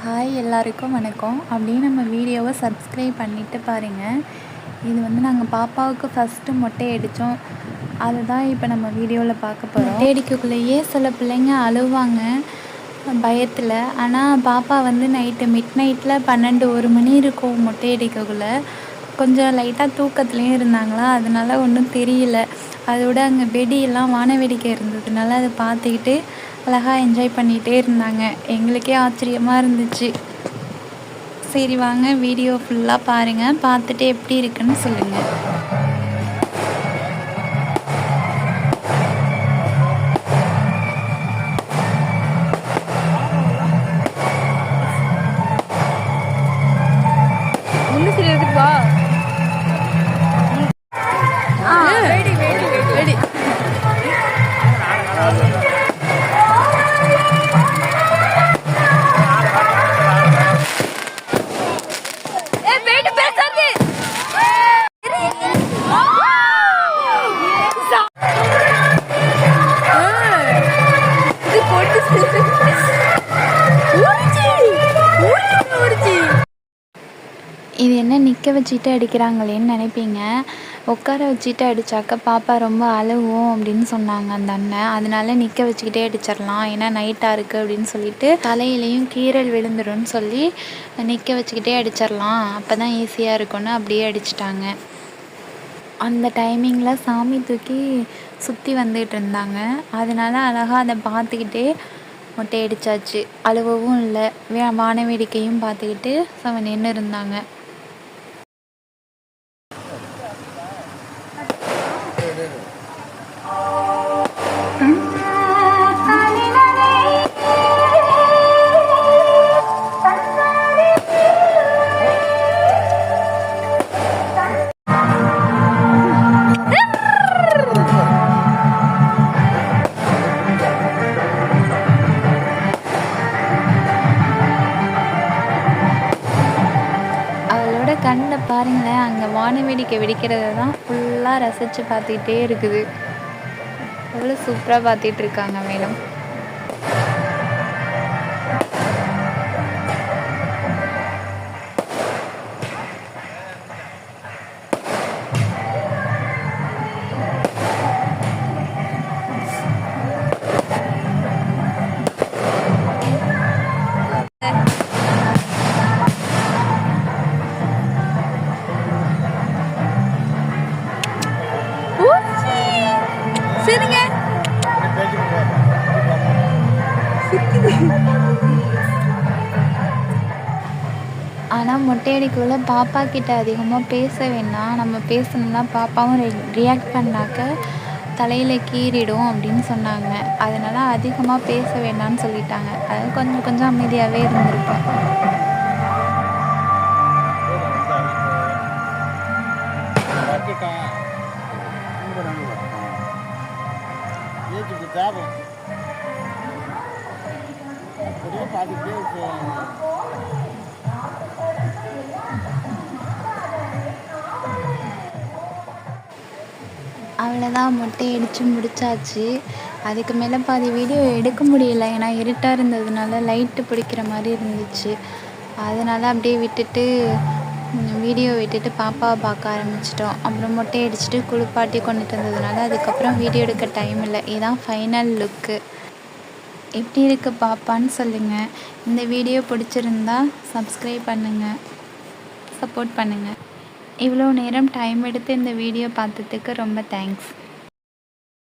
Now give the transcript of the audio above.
Hi எல்லாருக்கும் வணக்கம். அப்படியே நம்ம வீடியோவை சப்ஸ்கிரைப் பண்ணிவிட்டு பாருங்கள். இது நாங்கள் பாப்பாவுக்கு ஃபஸ்ட்டு மொட்டை அடித்தோம். அதுதான் இப்போ நம்ம வீடியோவில் பார்க்க போகிறோம். மொட்டை அடிக்கக்குள்ளேயே சில பிள்ளைங்க அழுவாங்க பயத்தில். ஆனால் பாப்பா நைட்டு மிட் நைட்டில் 12-1 மணி இருக்கும் மொட்டை அடிக்கக்குள்ளே. கொஞ்சம் லைட்டாக தூக்கத்துலேயும் இருந்தாங்களா, அதனால ஒன்றும் தெரியல. அதோட அங்கே வெடியெல்லாம் வான வேடிக்கை இருந்ததுனால அதை பார்த்துக்கிட்டு அழகாக என்ஜாய் பண்ணிகிட்டே இருந்தாங்க. எங்களுக்கே ஆச்சரியமாக இருந்துச்சு. சரி வாங்க வீடியோ ஃபுல்லாக பாருங்கள், பார்த்துட்டு எப்படி இருக்குன்னு சொல்லுங்கள். இது என்ன நிற்க வச்சுட்டு அடிக்கிறாங்களேன்னு நினைப்பீங்க. உட்கார வச்சுட்டு அடித்தாக்க பாப்பா ரொம்ப அழுவும் அப்படின்னு சொன்னாங்க அந்த அண்ணன். அதனால நிற்க வச்சுக்கிட்டே அடிச்சிடலாம், ஏன்னா நைட்டாக இருக்குது அப்படின்னு சொல்லிட்டு தலையிலையும் கீறல் விழுந்துரும்னு சொல்லி நிற்க வச்சுக்கிட்டே அடிச்சிடலாம், அப்போ தான் ஈஸியாக இருக்கும்னு அப்படியே அடிச்சிட்டாங்க. அந்த டைமிங்கில் சாமி தூக்கி சுற்றி வந்துகிட்டு இருந்தாங்க. அதனால அழகாக அதை பார்த்துக்கிட்டே மொட்டை அடித்தாச்சு. அழுவவும் இல்லை, வான வேடிக்கையும் பார்த்துக்கிட்டு நின்று இருந்தாங்க. கண்ணில் பாருங்களேன், அங்கே வான வேடிக்கை வெடிக்கிறத தான் ஃபுல்லாக ரசித்து பார்த்துக்கிட்டே இருக்குது. எவ்வளோ சூப்பராக பார்த்துட்டு இருக்காங்க மேடம். ஆனால் மொட்டை அடிக்குள்ள பாப்பா கிட்ட அதிகமாக பேச வேண்டாம். நம்ம பேசணும்னா பாப்பாவும் ரியாக்ட் பண்ணாக்க தலையில் கீறிடும் அப்படின்னு சொன்னாங்க. அதனால் அதிகமாக பேச வேண்டாம்னு சொல்லிட்டாங்க. அது கொஞ்சம் கொஞ்சம் அமைதியாகவே இருந்திருப்போம். அவ்வளோதான், மொட்டை அடித்து முடிச்சாச்சு. அதுக்கு மேலே பாதி வீடியோ எடுக்க முடியல, ஏன்னா இருட்டாக இருந்ததுனால லைட்டு பிடிக்கிற மாதிரி இருந்துச்சு. அதனால் அப்படியே விட்டுட்டு வீடியோ விட்டுட்டு பாப்பாவை பார்க்க ஆரம்பிச்சிட்டோம். அப்புறம் மொட்டை அடிச்சுட்டு குளிப்பாட்டி கொண்டுட்டு வந்ததுனால அதுக்கப்புறம் வீடியோ எடுக்க டைம் இல்லை. இதுதான் ஃபைனல் லுக்கு. எப்படி இருக்குது பாப்பான்னு சொல்லுங்கள். இந்த வீடியோ பிடிச்சிருந்தா சப்ஸ்கிரைப் பண்ணுங்கள், சப்போர்ட் பண்ணுங்கள். இவ்வளோ நேரம் டைம் எடுத்து இந்த வீடியோ பார்த்ததுக்கு ரொம்ப தேங்க்ஸ்.